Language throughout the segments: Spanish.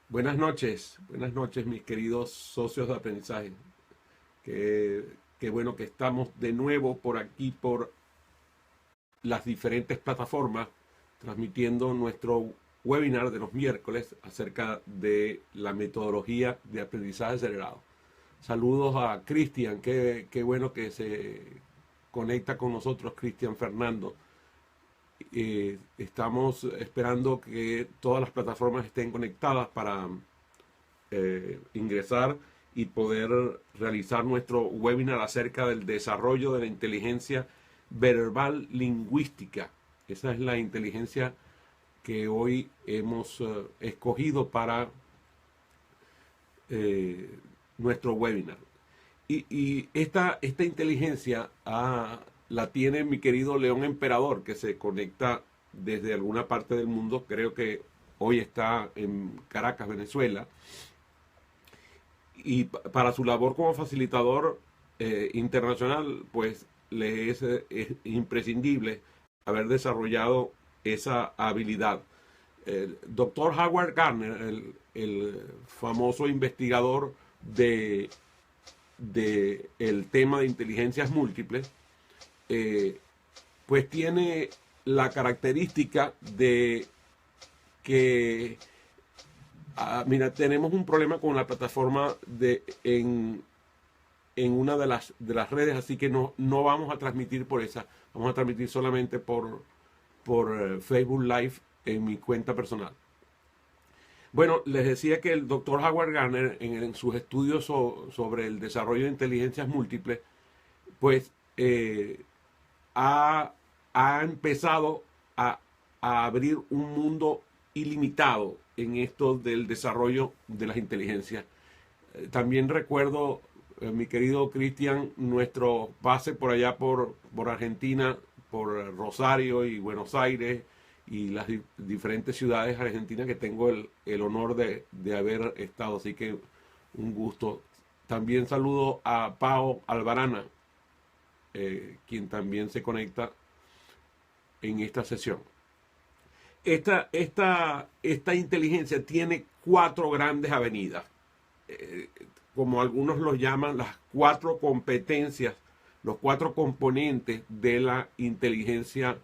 buenas noches mis queridos socios de aprendizaje. Qué bueno que estamos de nuevo por aquí, por las diferentes plataformas, transmitiendo nuestro webinar de los miércoles acerca de la metodología de aprendizaje acelerado. Saludos a Cristian, qué bueno que se conecta con nosotros, Cristian Fernando. Estamos esperando que todas las plataformas estén conectadas para ingresar y poder realizar nuestro webinar acerca del desarrollo de la inteligencia verbal lingüística. Esa es la inteligencia que hoy hemos escogido para nuestro webinar. Y esta inteligencia la tiene mi querido León Emperador, que se conecta desde alguna parte del mundo. Creo que hoy está en Caracas, Venezuela. Y para su labor como facilitador internacional, pues es imprescindible haber desarrollado esa habilidad. El doctor Howard Gardner, el famoso investigador de el tema de inteligencias múltiples, pues tiene la característica de que mira, tenemos un problema con la plataforma en una de las redes, así que no vamos a transmitir por esa, vamos a transmitir solamente por Facebook Live en mi cuenta personal. Bueno, les decía que el doctor Howard Gardner en sus estudios sobre el desarrollo de inteligencias múltiples, pues ha empezado a abrir un mundo ilimitado en esto del desarrollo de las inteligencias. También recuerdo, mi querido Cristian, nuestro pase por allá por Argentina, por Rosario y Buenos Aires y las diferentes ciudades argentinas que tengo el honor de haber estado. Así que un gusto. También saludo a Pao Alvarana, quien también se conecta en esta sesión. Esta inteligencia tiene cuatro grandes avenidas, como algunos los llaman, las cuatro competencias, los cuatro componentes de la inteligencia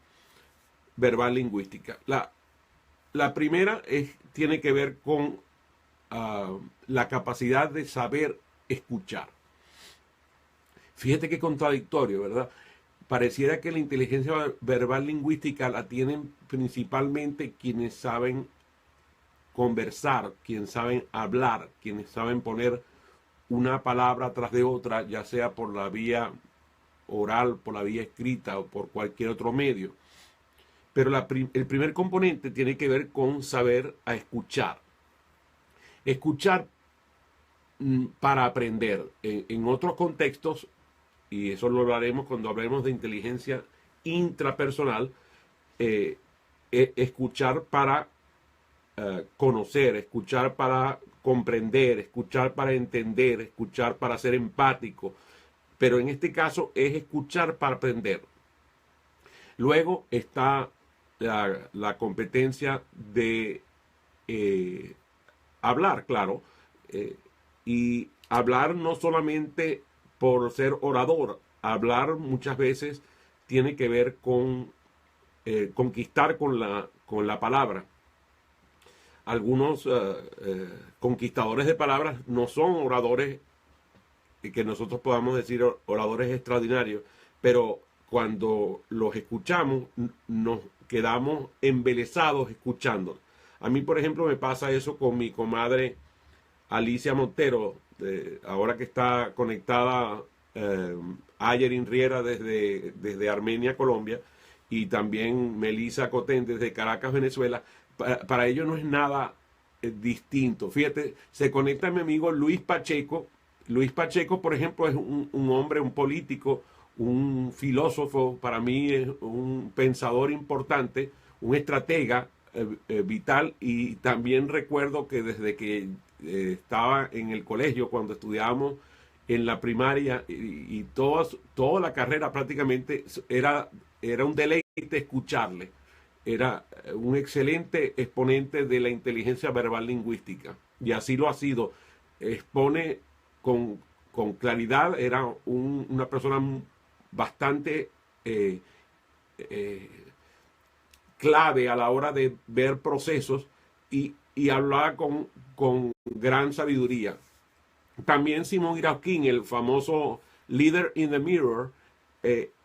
verbal lingüística. La primera tiene que ver con la capacidad de saber escuchar. Fíjate qué contradictorio, ¿verdad? Pareciera que la inteligencia verbal lingüística la tienen principalmente quienes saben conversar, quienes saben hablar, quienes saben poner una palabra tras de otra, ya sea por la vía oral, por la vía escrita o por cualquier otro medio. Pero el primer componente tiene que ver con saber a escuchar. Escuchar para aprender. En otros contextos, y eso lo hablaremos cuando hablemos de inteligencia intrapersonal, escuchar para conocer, escuchar para comprender, escuchar para entender, escuchar para ser empático, pero en este caso es escuchar para aprender. Luego está la competencia de hablar, claro, y hablar no solamente por ser orador. Hablar muchas veces tiene que ver con conquistar con la palabra. Algunos conquistadores de palabras no son oradores que nosotros podamos decir oradores extraordinarios, pero cuando los escuchamos nos quedamos embelesados escuchando. A mí, por ejemplo, me pasa eso con mi comadre Alicia Montero, ahora que está conectada Ayerin Riera desde Armenia, Colombia, y también Melissa Cotén desde Caracas, Venezuela. Para ellos no es nada distinto. Fíjate, se conecta mi amigo Luis Pacheco. Luis Pacheco, por ejemplo, es un hombre, un político, un filósofo, para mí es un pensador importante, un estratega vital, y también recuerdo que desde que estaba en el colegio, cuando estudiábamos en la primaria y toda la carrera prácticamente era un deleite escucharle. era un excelente exponente de la inteligencia verbal lingüística, y así lo ha sido. Expone con, con claridad, era una persona bastante eh, eh, clave a la hora de ver procesos, y hablaba con gran sabiduría. También Simon Irauquín, el famoso Leader in the Mirror,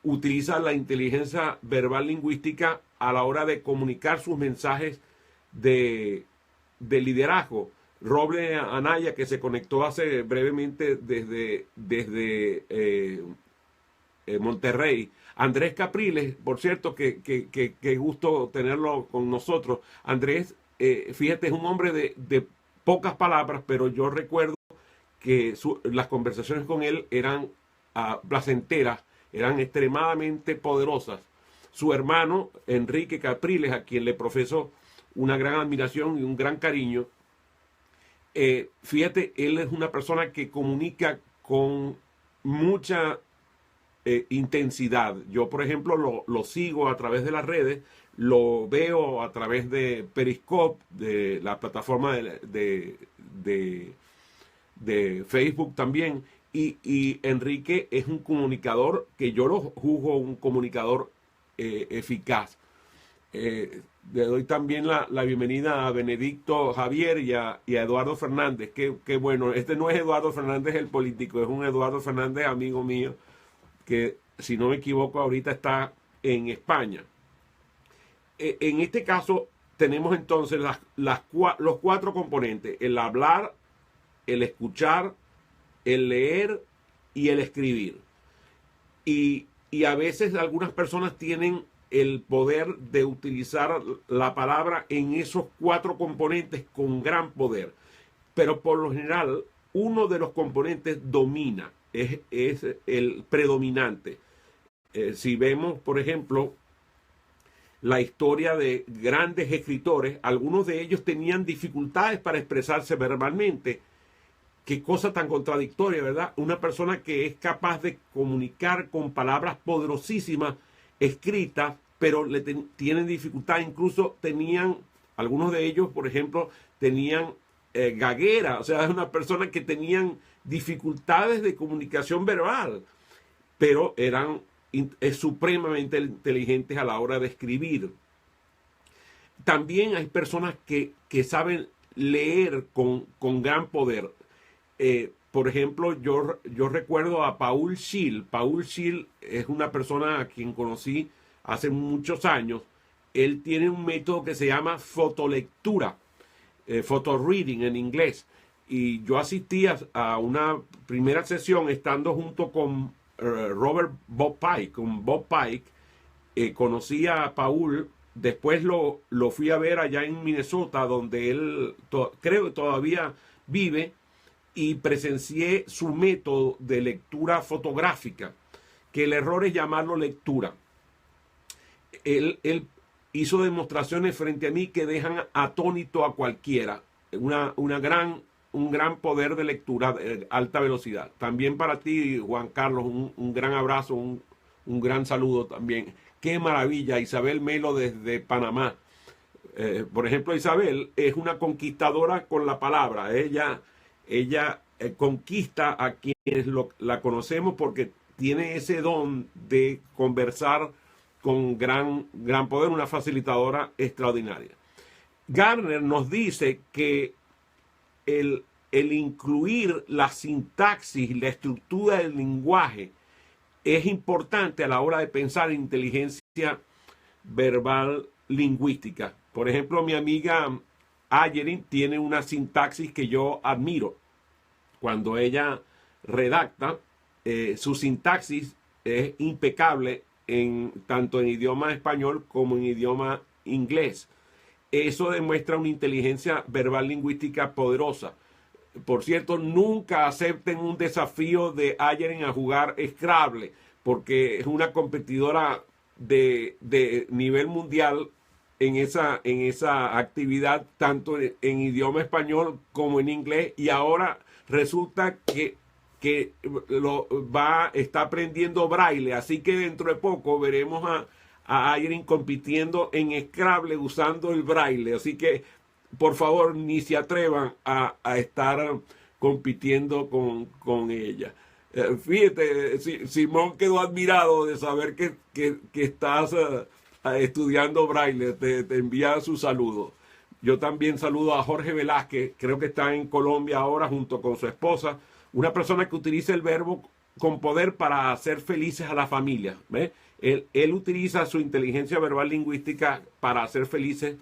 utiliza la inteligencia verbal lingüística a la hora de comunicar sus mensajes de liderazgo. Roble Anaya, que se conectó hace brevemente desde Monterrey. Andrés Capriles, por cierto, que gusto tenerlo con nosotros. Andrés, fíjate, es un hombre de pocas palabras, pero yo recuerdo que las conversaciones con él eran placenteras, eran extremadamente poderosas. Su hermano, Enrique Capriles, a quien le profeso una gran admiración y un gran cariño, fíjate, él es una persona que comunica con mucha intensidad. Yo, por ejemplo, lo sigo a través de las redes, lo veo a través de Periscope, de la plataforma de Facebook también, y Enrique es un comunicador que yo lo juzgo un comunicador eficaz. Le doy también la bienvenida a Benedicto Javier y a Eduardo Fernández. Que bueno, este no es Eduardo Fernández el político, es un Eduardo Fernández amigo mío, que si no me equivoco ahorita está en España. En este caso tenemos entonces los cuatro componentes: el hablar, el escuchar, el leer y el escribir. Y a veces algunas personas tienen el poder de utilizar la palabra en esos cuatro componentes con gran poder. Pero por lo general, uno de los componentes domina, es el predominante. Si vemos, por ejemplo, la historia de grandes escritores, algunos de ellos tenían dificultades para expresarse verbalmente. Qué cosa tan contradictoria, ¿verdad? Una persona que es capaz de comunicar con palabras poderosísimas escritas, pero tienen dificultad. Incluso tenían, algunos de ellos, por ejemplo, tenían gaguera, o sea, es una persona que tenían dificultades de comunicación verbal, pero eran supremamente inteligentes a la hora de escribir. También hay personas que saben leer con gran poder. Por ejemplo, yo recuerdo a Paul Schill. Paul Schill es una persona a quien conocí hace muchos años. Él tiene un método que se llama fotolectura, photoreading en inglés. Y yo asistí a una primera sesión estando junto con Bob Pike. Conocí a Paul, después lo fui a ver allá en Minnesota, donde él creo que todavía vive, y presencié su método de lectura fotográfica, que el error es llamarlo lectura. Él hizo demostraciones frente a mí que dejan atónito a cualquiera. Un gran poder de lectura de alta velocidad. También para ti, Juan Carlos, un gran abrazo, un gran saludo también. Qué maravilla, Isabel Melo desde Panamá. Por ejemplo, Isabel es una conquistadora con la palabra. Ella conquista a quienes la conocemos porque tiene ese don de conversar con gran poder, una facilitadora extraordinaria. Gardner nos dice que el incluir la sintaxis, la estructura del lenguaje, es importante a la hora de pensar en inteligencia verbal lingüística. Por ejemplo, mi amiga Ayerin tiene una sintaxis que yo admiro. Cuando ella redacta, su sintaxis es impecable tanto en idioma español como en idioma inglés. Eso demuestra una inteligencia verbal lingüística poderosa. Por cierto, nunca acepten un desafío de Ayerin a jugar Scrabble, porque es una competidora de nivel mundial en esa actividad, tanto en idioma español como en inglés, y ahora resulta que está aprendiendo braille, así que dentro de poco veremos a Ayrin compitiendo en Scrabble usando el braille. Así que, por favor, ni se atrevan a estar compitiendo con ella. Fíjate, Simón quedó admirado de saber que estás estudiando braille. Te envía su saludo. Yo también saludo a Jorge Velázquez, creo que está en Colombia ahora junto con su esposa, una persona que utiliza el verbo con poder para hacer felices a la familia. ¿Ves? Él utiliza su inteligencia verbal lingüística para hacer felices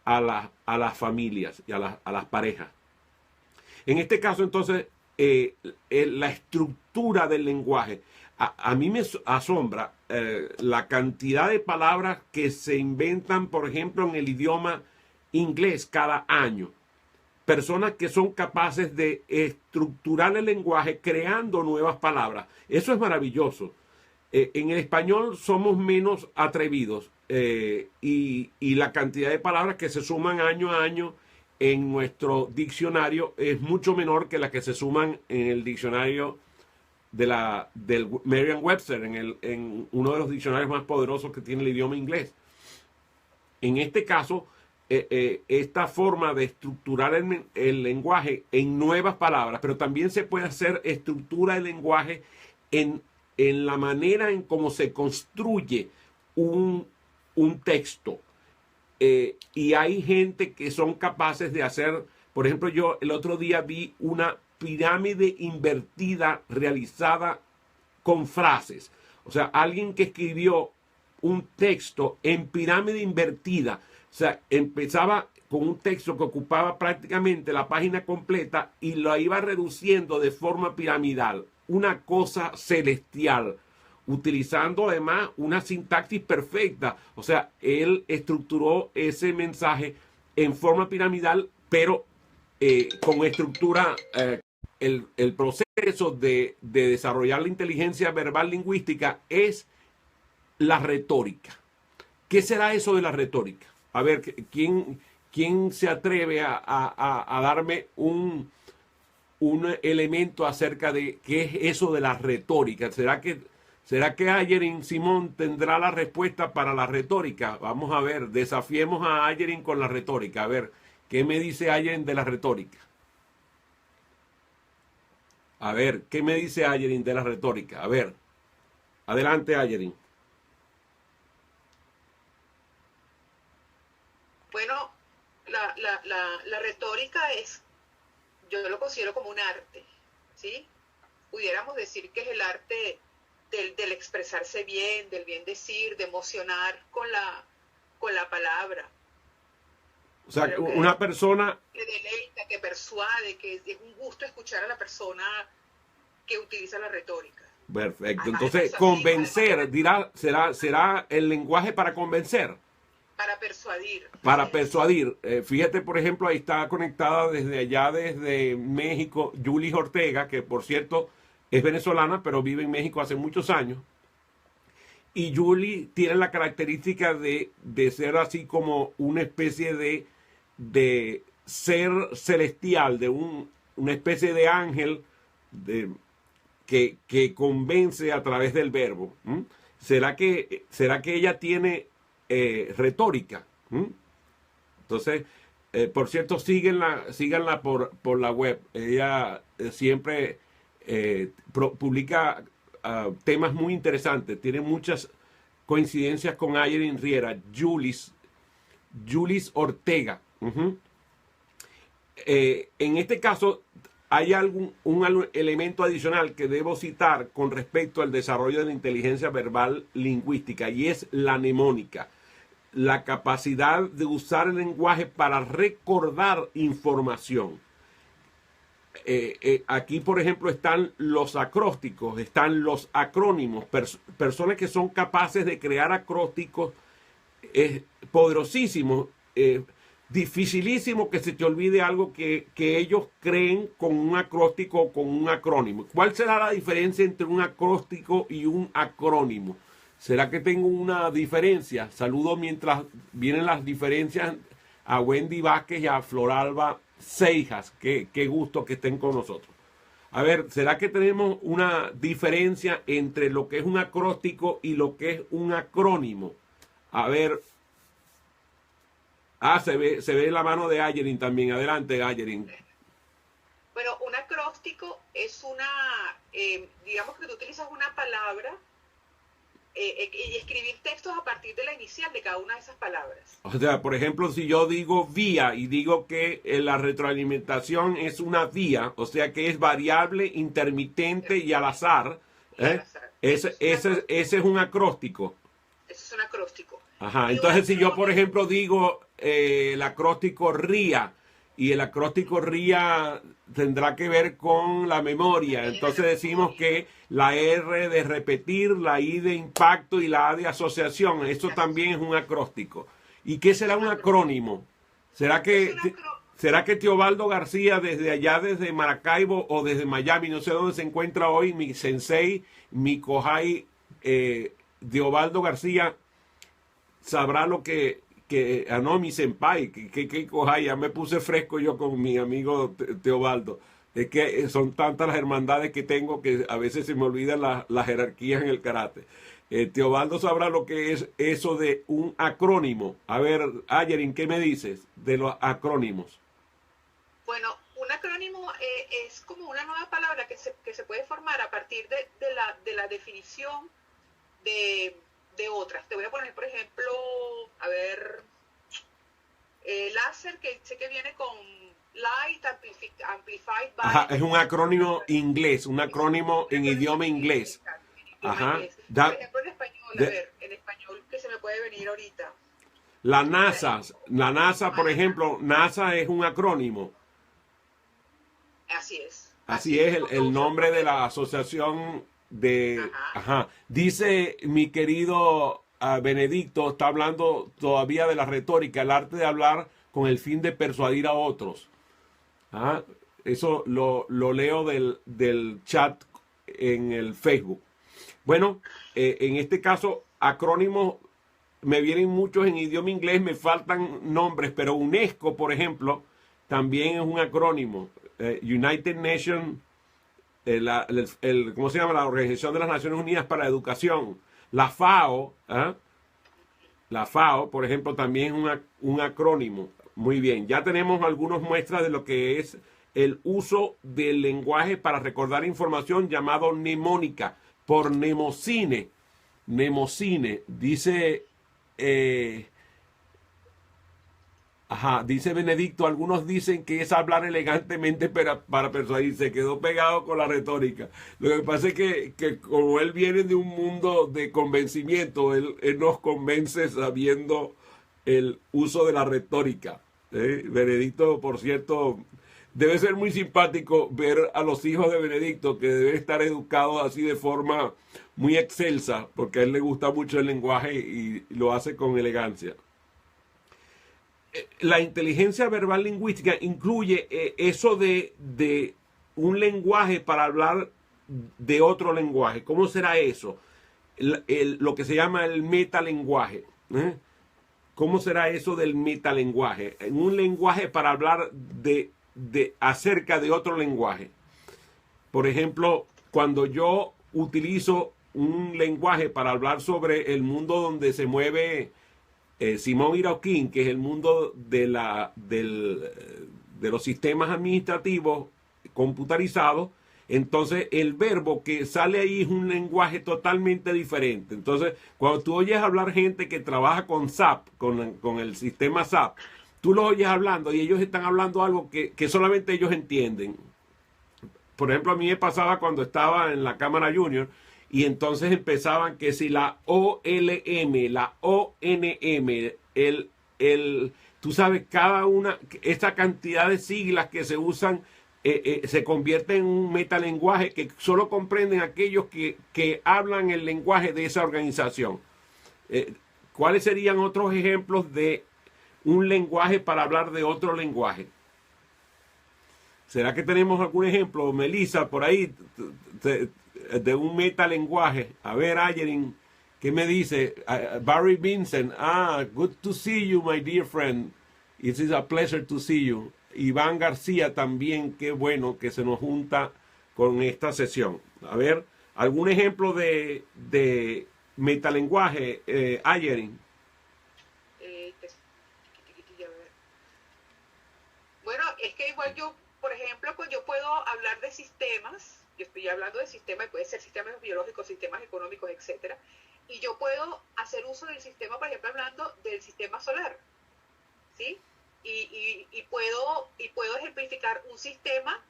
a las familias y a las parejas. En este caso, entonces, la estructura del lenguaje. A mí me asombra la cantidad de palabras que se inventan, por ejemplo, en el idioma inglés cada año. Personas que son capaces de estructurar el lenguaje creando nuevas palabras. Eso es maravilloso. En el español somos menos atrevidos y la cantidad de palabras que se suman año a año en nuestro diccionario es mucho menor que la que se suman en el diccionario del Merriam-Webster, en uno de los diccionarios más poderosos que tiene el idioma inglés. En este caso, esta forma de estructurar el lenguaje en nuevas palabras, pero también se puede hacer estructura del lenguaje en la manera en cómo se construye un texto. Y hay gente que son capaces de hacer, por ejemplo, yo el otro día vi una pirámide invertida realizada con frases. O sea, alguien que escribió un texto en pirámide invertida. O sea, empezaba con un texto que ocupaba prácticamente la página completa y lo iba reduciendo de forma piramidal. Una cosa celestial, utilizando además una sintaxis perfecta. O sea, él estructuró ese mensaje en forma piramidal, pero con estructura. El proceso de desarrollar la inteligencia verbal lingüística es la retórica. ¿Qué será eso de la retórica? A ver, ¿quién se atreve a darme un elemento acerca de qué es eso de la retórica? ¿Será que Ayrin Simón tendrá la respuesta para la retórica? Vamos a ver, desafiemos a Ayrin con la retórica. A ver, ¿qué me dice Ayrin de la retórica? A ver, ¿qué me dice Ayrin de la retórica? A ver, adelante, Ayrin. Bueno, la retórica yo lo considero como un arte, ¿sí? Pudiéramos decir que es el arte del expresarse bien, del bien decir, de emocionar con la palabra. O sea, una persona que deleita, que persuade, que es un gusto escuchar a la persona que utiliza la retórica. Perfecto. Entonces, convencer, será el lenguaje para convencer. Para persuadir. Para persuadir. Fíjate, por ejemplo, ahí está conectada desde México, Julie Ortega, que por cierto es venezolana, pero vive en México hace muchos años. Y Julie tiene la característica de ser así como una especie de ser celestial, de una especie de ángel que convence a través del verbo. ¿Será que ella tiene retórica? Entonces, por cierto, síganla por la web. Ella siempre publica temas muy interesantes. Tiene muchas coincidencias con Ayrin Riera. Julis Ortega. En este caso, hay un elemento adicional que debo citar con respecto al desarrollo de la inteligencia verbal lingüística, y es la mnemónica, la capacidad de usar el lenguaje para recordar información. Aquí, por ejemplo, están los acrósticos, están los acrónimos, personas que son capaces de crear acrósticos poderosísimos, dificilísimo que se te olvide algo que ellos creen con un acróstico o con un acrónimo. ¿Cuál será la diferencia entre un acróstico y un acrónimo? ¿Será que tengo una diferencia? Saludo mientras vienen las diferencias a Wendy Vázquez y a Floralba Seijas. Qué gusto que estén con nosotros. A ver, ¿será que tenemos una diferencia entre lo que es un acróstico y lo que es un acrónimo? A ver. Ah, se ve la mano de Ayerin también. Adelante, Ayerin. Bueno, un acróstico es digamos que tú utilizas una palabra y escribir textos a partir de la inicial de cada una de esas palabras. O sea, por ejemplo, si yo digo vía y digo que la retroalimentación es una vía, o sea que es variable, intermitente y al azar, ese es un acróstico. Ese es un acróstico. Ajá, entonces si yo, por ejemplo, digo el acróstico RIA, y el acróstico RIA tendrá que ver con la memoria, entonces decimos que la R de repetir, la I de impacto y la A de asociación, eso también es un acróstico. ¿Y qué será un acrónimo? ¿Será que Teobaldo García desde allá, desde Maracaibo o desde Miami, no sé dónde se encuentra hoy, mi sensei, mi kohai, Teobaldo García, sabrá lo que no, mi senpai, que kohai, ya me puse fresco yo con mi amigo Teobaldo. Es que son tantas las hermandades que tengo que a veces se me olvidan las jerarquías en el karate. Teobaldo sabrá lo que es eso de un acrónimo. A ver, Ayerin, ¿qué me dices de los acrónimos? Bueno, un acrónimo es como una nueva palabra que se puede formar a partir de la definición de otras. Te voy a poner, por ejemplo, a ver, láser, que sé que viene con Light Amplified by... Ajá, es un acrónimo inglés, un acrónimo en idioma inglés. Ajá. Por ejemplo, en español, a ver, en español, que se me puede venir ahorita. La NASA, por ejemplo, NASA es un acrónimo. Así es. Así es el nombre de la asociación de... Ajá. Dice mi querido Benedicto, está hablando todavía de la retórica, el arte de hablar con el fin de persuadir a otros. Eso lo leo del chat en el Facebook. Bueno, en este caso, acrónimos, me vienen muchos en idioma inglés, me faltan nombres, pero UNESCO, por ejemplo, también es un acrónimo. United Nations, ¿cómo se llama? La Organización de las Naciones Unidas para la Educación. La FAO, por ejemplo, también es un acrónimo. Muy bien, ya tenemos algunas muestras de lo que es el uso del lenguaje para recordar información llamado mnemónica por Mnemocine. Mnemocine, dice... dice Benedicto, algunos dicen que es hablar elegantemente para persuadir, se quedó pegado con la retórica. Lo que pasa es que como él viene de un mundo de convencimiento, él nos convence sabiendo el uso de la retórica. Benedicto, por cierto, debe ser muy simpático ver a los hijos de Benedicto, que deben estar educados así de forma muy excelsa, porque a él le gusta mucho el lenguaje y lo hace con elegancia. La inteligencia verbal lingüística incluye eso de un lenguaje para hablar de otro lenguaje. ¿Cómo será eso? Lo que se llama el metalenguaje. ¿Cómo será eso del metalenguaje? En un lenguaje para hablar acerca de otro lenguaje. Por ejemplo, cuando yo utilizo un lenguaje para hablar sobre el mundo donde se mueve Simón Irauquín, que es el mundo de los sistemas administrativos computarizados, entonces el verbo que sale ahí es un lenguaje totalmente diferente. Entonces, cuando tú oyes hablar gente que trabaja con SAP, con el sistema SAP, tú los oyes hablando y ellos están hablando algo que solamente ellos entienden. Por ejemplo, a mí me pasaba cuando estaba en la Cámara Junior y entonces empezaban que si la OLM, la ONM, tú sabes, cada una, esta cantidad de siglas que se usan se convierte en un metalenguaje que solo comprenden aquellos que hablan el lenguaje de esa organización. ¿Cuáles serían otros ejemplos de un lenguaje para hablar de otro lenguaje? ¿Será que tenemos algún ejemplo, Melissa, por ahí, de un metalenguaje? A ver, Ayerin, ¿qué me dice? Barry Vincent, good to see you, my dear friend. It is a pleasure to see you. Iván García también, qué bueno que se nos junta con esta sesión. A ver, ¿algún ejemplo de metalenguaje, Ayerin? yo, por ejemplo, pues yo puedo hablar de sistemas, yo estoy hablando de sistemas, puede ser sistemas biológicos, sistemas económicos, etcétera, y yo puedo hacer uso del sistema, por ejemplo, hablando del sistema solar, ¿sí? Y puedo ejemplificar un sistema,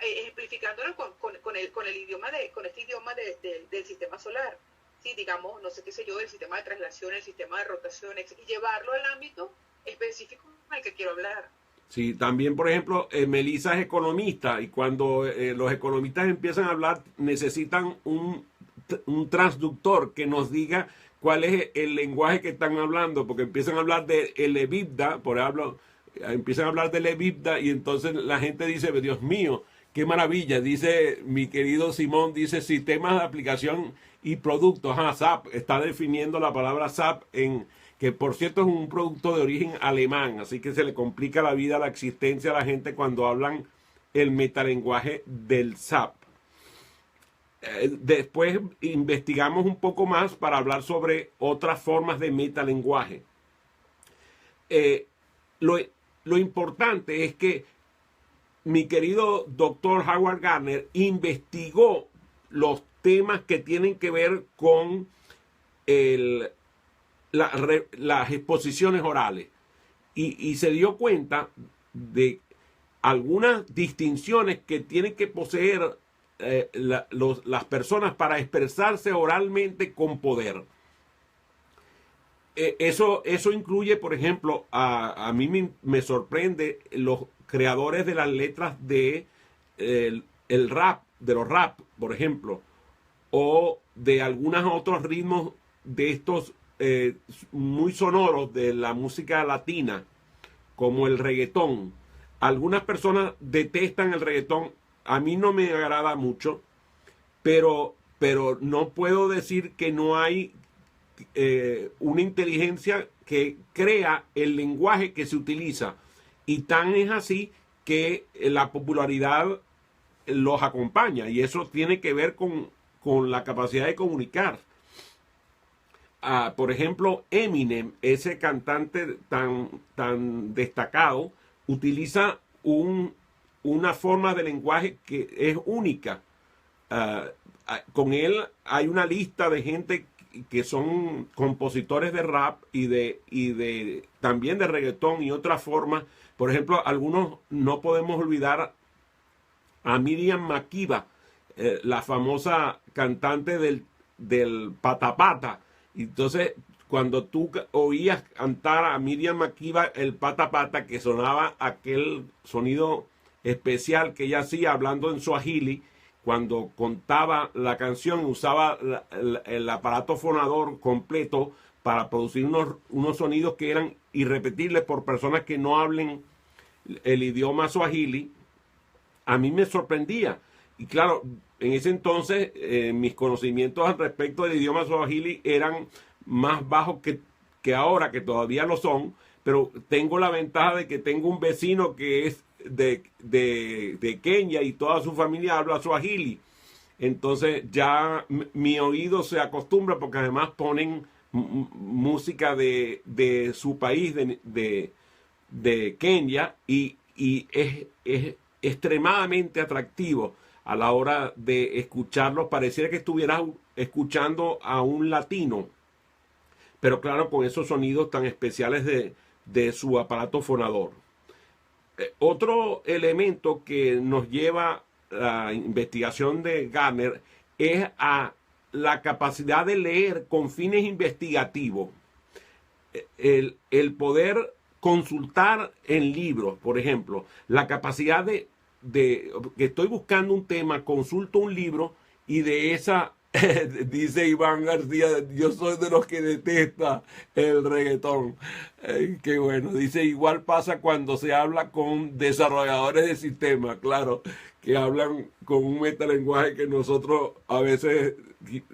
ejemplificándolo con el idioma con este idioma del sistema solar, ¿sí? Digamos, no sé qué sé yo, el sistema de traslación, el sistema de rotación, y llevarlo al ámbito específico en el que quiero hablar. Sí, también, por ejemplo, Melissa es economista y cuando los economistas empiezan a hablar necesitan un transductor que nos diga cuál es el lenguaje que están hablando, porque empiezan a hablar de el EBITDA, por ejemplo, empiezan a hablar del EBITDA y entonces la gente dice, Dios mío, qué maravilla, dice mi querido Simón, dice sistemas de aplicación y productos, SAP, está definiendo la palabra SAP que por cierto es un producto de origen alemán, así que se le complica la vida, la existencia a la gente cuando hablan el metalenguaje del SAP. Después investigamos un poco más para hablar sobre otras formas de metalenguaje. Lo importante es que mi querido doctor Howard Gardner investigó los temas que tienen que ver con las exposiciones orales y se dio cuenta de algunas distinciones que tienen que poseer las personas para expresarse oralmente con poder. Eso incluye, por ejemplo, a mí me sorprende los creadores de las letras de el rap, de los rap, por ejemplo, o de algunos otros ritmos de estos muy sonoros de la música latina, como el reggaetón. Algunas personas detestan el reggaetón, a mí no me agrada mucho, pero no puedo decir que no hay una inteligencia que crea el lenguaje que se utiliza, y tan es así que la popularidad los acompaña, y eso tiene que ver con la capacidad de comunicar. Por ejemplo, Eminem, ese cantante tan destacado, utiliza una forma de lenguaje que es única. Con él hay una lista de gente que son compositores de rap y también de reggaetón y otras formas. Por ejemplo, algunos no podemos olvidar a Miriam Makeba, la famosa cantante del Patapata. Entonces, cuando tú oías cantar a Miriam Makeba el Patapata, que sonaba aquel sonido especial que ella hacía hablando en Swahili, cuando contaba la canción usaba el aparato fonador completo para producir unos sonidos que eran irrepetibles por personas que no hablen el idioma Swahili. A mí me sorprendía. Y claro, en ese entonces mis conocimientos al respecto del idioma Swahili eran más bajos que ahora, que todavía lo son, pero tengo la ventaja de que tengo un vecino que es de Kenia y toda su familia habla Swahili. Entonces ya mi oído se acostumbra porque además ponen música de su país, de Kenia, y es extremadamente atractivo a la hora de escucharlos. Pareciera que estuvieras escuchando a un latino, pero claro, con esos sonidos tan especiales de su aparato fonador. Otro elemento que nos lleva a la investigación de Gardner es a la capacidad de leer con fines investigativos. El poder consultar en libros, por ejemplo, la capacidad de que estoy buscando un tema, consulto un libro y de esa, dice Iván García, yo soy de los que detesta el reggaetón. Qué bueno, dice, igual pasa cuando se habla con desarrolladores de sistemas, claro, que hablan con un metalenguaje que nosotros a veces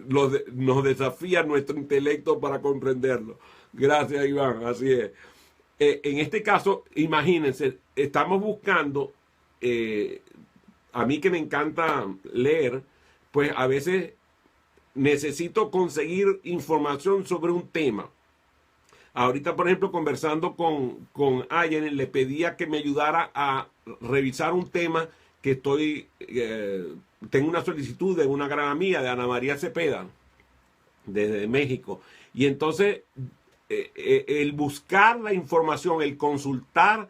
nos desafía nuestro intelecto para comprenderlo. Gracias, Iván, así es. En este caso, imagínense, estamos buscando, a mí que me encanta leer, pues a veces necesito conseguir información sobre un tema. Ahorita, por ejemplo, conversando con Ayen, le pedía que me ayudara a revisar un tema que tengo una solicitud de una gran amiga, de Ana María Cepeda, desde México. Y entonces, el buscar la información, el consultar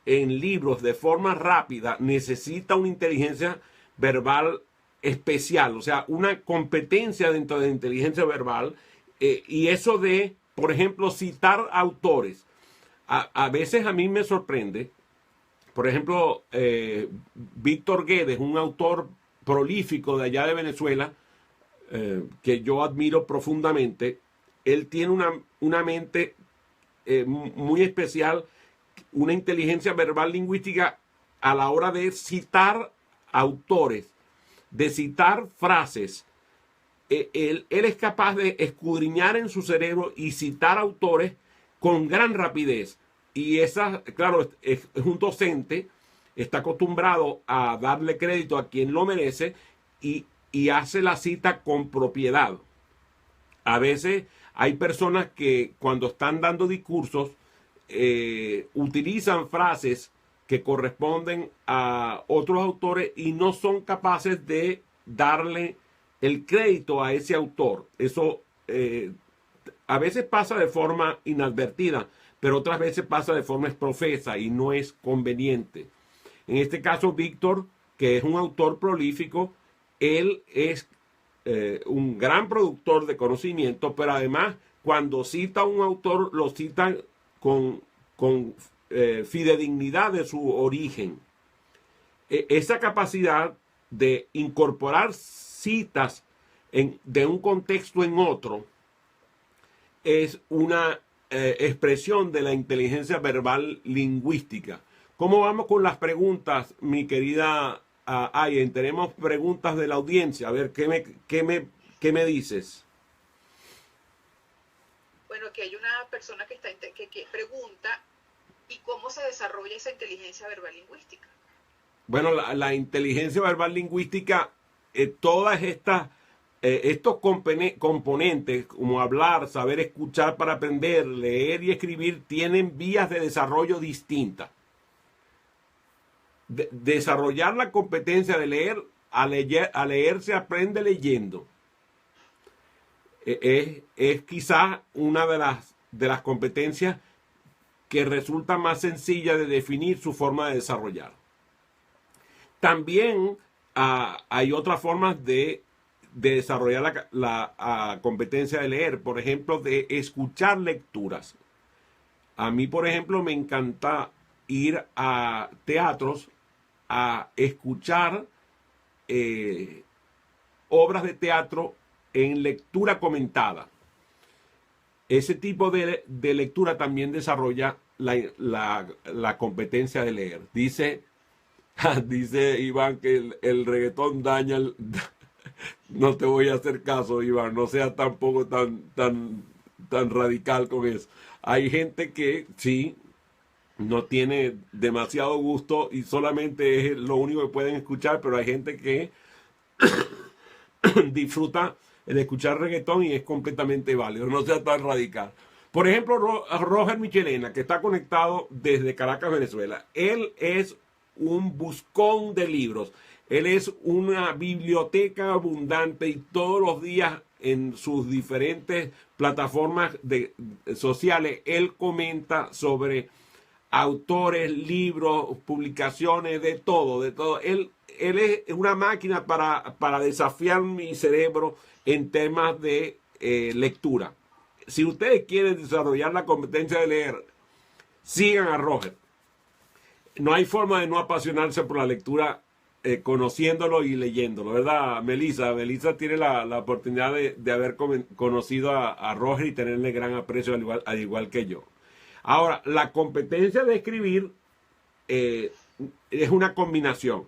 en libros de forma rápida, necesita una inteligencia verbal especial, o sea, una competencia dentro de la inteligencia verbal, y eso de, por ejemplo, citar autores. A veces a mí me sorprende, por ejemplo, Víctor Guedes, un autor prolífico de allá de Venezuela, que yo admiro profundamente. Él tiene una mente muy especial, una inteligencia verbal lingüística a la hora de citar autores, de citar frases. Él es capaz de escudriñar en su cerebro y citar autores con gran rapidez. Y esa, claro, es un docente, está acostumbrado a darle crédito a quien lo merece y hace la cita con propiedad. A veces hay personas que cuando están dando discursos utilizan frases que corresponden a otros autores y no son capaces de darle el crédito a ese autor. Eso a veces pasa de forma inadvertida, pero otras veces pasa de forma profesa y no es conveniente. En este caso, Víctor, que es un autor prolífico, él es un gran productor de conocimiento, pero además cuando cita a un autor lo cita con fidedignidad de su origen. Esa capacidad de incorporar citas de un contexto en otro es una expresión de la inteligencia verbal lingüística. ¿Cómo vamos con las preguntas, mi querida Ayen? Tenemos preguntas de la audiencia. A ver, ¿qué me dices? Bueno, que hay una persona que pregunta, ¿y cómo se desarrolla esa inteligencia verbal lingüística? Bueno, la inteligencia verbal lingüística, todas estos componentes, como hablar, saber escuchar para aprender, leer y escribir, tienen vías de desarrollo distintas. Desarrollar la competencia de leer, a leer se aprende leyendo. Es quizás una de las competencias que resulta más sencilla de definir su forma de desarrollar. También hay otras formas de desarrollar la competencia de leer, por ejemplo, de escuchar lecturas. A mí, por ejemplo, me encanta ir a teatros a escuchar obras de teatro en lectura comentada. Ese tipo de lectura también desarrolla la competencia de leer. Dice Iván que el reggaetón daña No te voy a hacer caso, Iván, no seas tampoco tan radical con eso. Hay gente que sí no tiene demasiado gusto y solamente es lo único que pueden escuchar, pero hay gente que disfruta el escuchar reggaetón y es completamente válido, no sea tan radical. Por ejemplo, Roger Michelena, que está conectado desde Caracas, Venezuela. Él es un buscón de libros. Él es una biblioteca abundante y todos los días en sus diferentes plataformas sociales, él comenta sobre autores, libros, publicaciones, de todo, de todo. Él es una máquina para desafiar mi cerebro en temas de lectura. Si ustedes quieren desarrollar la competencia de leer, sigan a Roger. No hay forma de no apasionarse por la lectura conociéndolo y leyéndolo, ¿verdad, Melissa? Melissa tiene la oportunidad de haber conocido a Roger y tenerle gran aprecio al igual que yo. Ahora, la competencia de escribir es una combinación.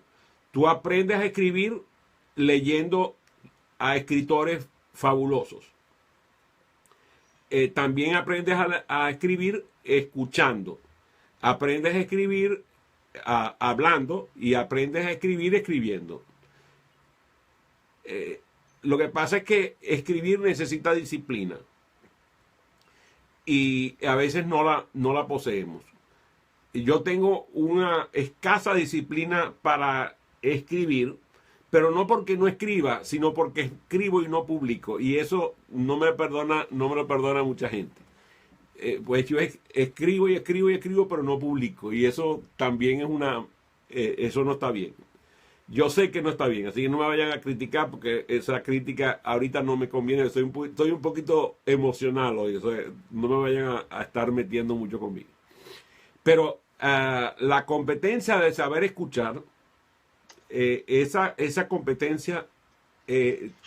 Tú aprendes a escribir leyendo a escritores fabulosos. También aprendes a escribir escuchando. Aprendes a escribir hablando y aprendes a escribir escribiendo. Lo que pasa es que escribir necesita disciplina. y a veces no la poseemos. Yo tengo una escasa disciplina para escribir, pero no porque no escriba, sino porque escribo y no publico. Y eso no me lo perdona mucha gente. Pues yo escribo y escribo y escribo, pero no publico. Y eso también es eso no está bien. Yo sé que no está bien, así que no me vayan a criticar porque esa crítica ahorita no me conviene. Estoy un poquito emocional hoy, no me vayan a estar metiendo mucho conmigo. Pero la competencia de saber escuchar, esa competencia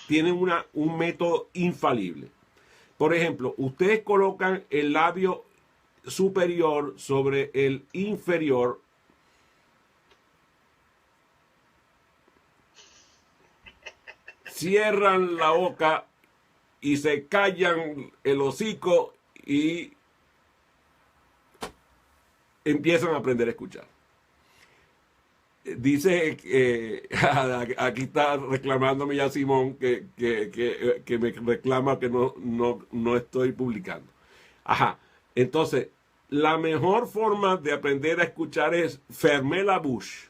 tiene un método infalible. Por ejemplo, ustedes colocan el labio superior sobre el inferior, cierran la boca y se callan el hocico y empiezan a aprender a escuchar. Dice, aquí está reclamándome ya Simón, que me reclama que no estoy publicando. Ajá, entonces, la mejor forma de aprender a escuchar es fermer la bouche,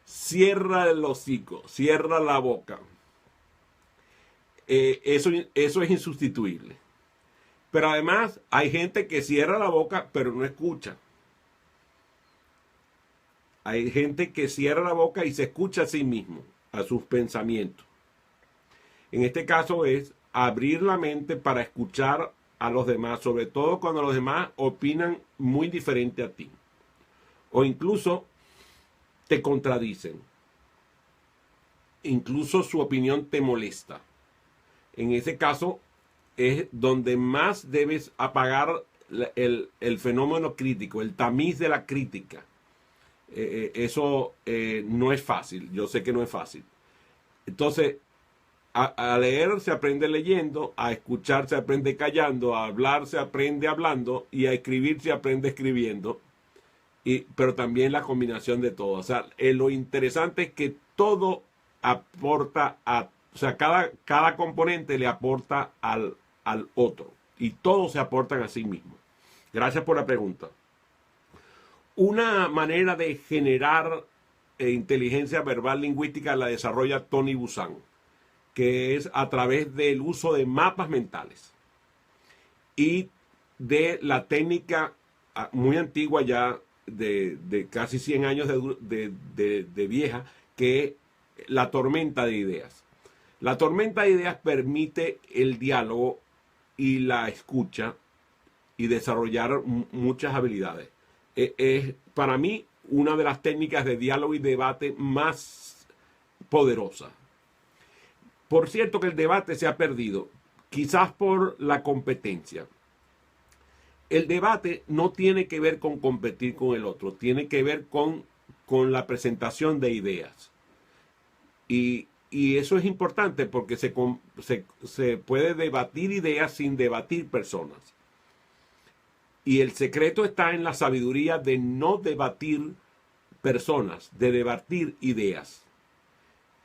cierra el hocico, cierra la boca. Eso es insustituible. Pero además, hay gente que cierra la boca, pero no escucha. Hay gente que cierra la boca y se escucha a sí mismo, a sus pensamientos. En este caso es abrir la mente para escuchar a los demás, sobre todo cuando los demás opinan muy diferente a ti. O incluso te contradicen. Incluso su opinión te molesta. En ese caso es donde más debes apagar el fenómeno crítico, el tamiz de la crítica. Eso no es fácil, yo sé que no es fácil. Entonces, a leer se aprende leyendo, a escuchar se aprende callando, a hablar se aprende hablando y a escribir se aprende escribiendo. Pero también la combinación de todo. O sea, lo interesante es que todo aporta o sea, cada componente le aporta al otro y todos se aportan a sí mismos. Gracias por la pregunta. Una manera de generar inteligencia verbal lingüística la desarrolla Tony Buzan, que es a través del uso de mapas mentales y de la técnica muy antigua ya de casi 100 años de vieja, que es la tormenta de ideas. La tormenta de ideas permite el diálogo y la escucha y desarrollar muchas habilidades. Es para mí una de las técnicas de diálogo y debate más poderosas. Por cierto que el debate se ha perdido, quizás por la competencia. El debate no tiene que ver con competir con el otro, tiene que ver con la presentación de ideas. Y eso es importante porque se puede debatir ideas sin debatir personas. Y el secreto está en la sabiduría de no debatir personas, de debatir ideas.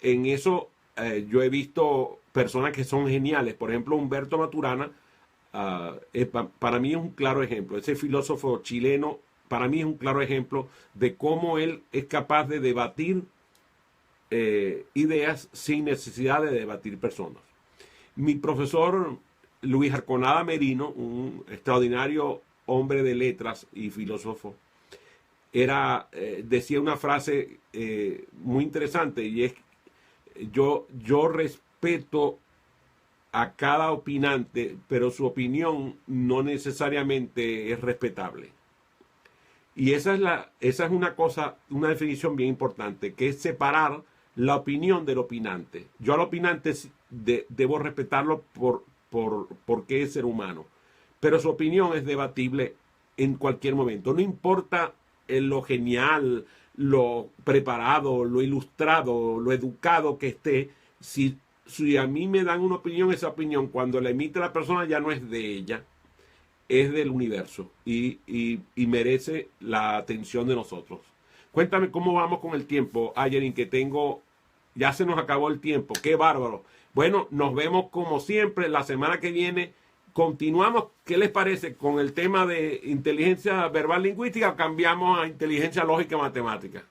En eso yo he visto personas que son geniales. Por ejemplo, Humberto Maturana, para mí es un claro ejemplo. Ese filósofo chileno, para mí es un claro ejemplo de cómo él es capaz de debatir ideas sin necesidad de debatir personas. Mi profesor Luis Arconada Merino, un extraordinario hombre de letras y filósofo, decía una frase muy interesante, y es: yo respeto a cada opinante, pero su opinión no necesariamente es respetable. Y esa es una definición bien importante, que es separar la opinión del opinante. Yo al opinante debo respetarlo porque es ser humano, pero su opinión es debatible en cualquier momento. No importa lo genial, lo preparado, lo ilustrado, lo educado que esté, si a mí me dan una opinión, esa opinión cuando la emite la persona ya no es de ella, es del universo y merece la atención de nosotros. Cuéntame cómo vamos con el tiempo, Ayerin, que ya se nos acabó el tiempo. ¡Qué bárbaro! Bueno, nos vemos como siempre la semana que viene continuamos, ¿qué les parece con el tema de inteligencia verbal lingüística o cambiamos a inteligencia lógica matemática?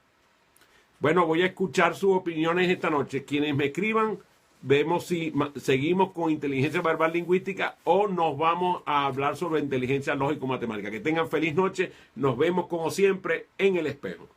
Bueno, voy a escuchar sus opiniones esta noche. Quienes me escriban, vemos si seguimos con inteligencia verbal lingüística o nos vamos a hablar sobre inteligencia lógico matemática. Que tengan feliz noche. Nos vemos como siempre en el espejo.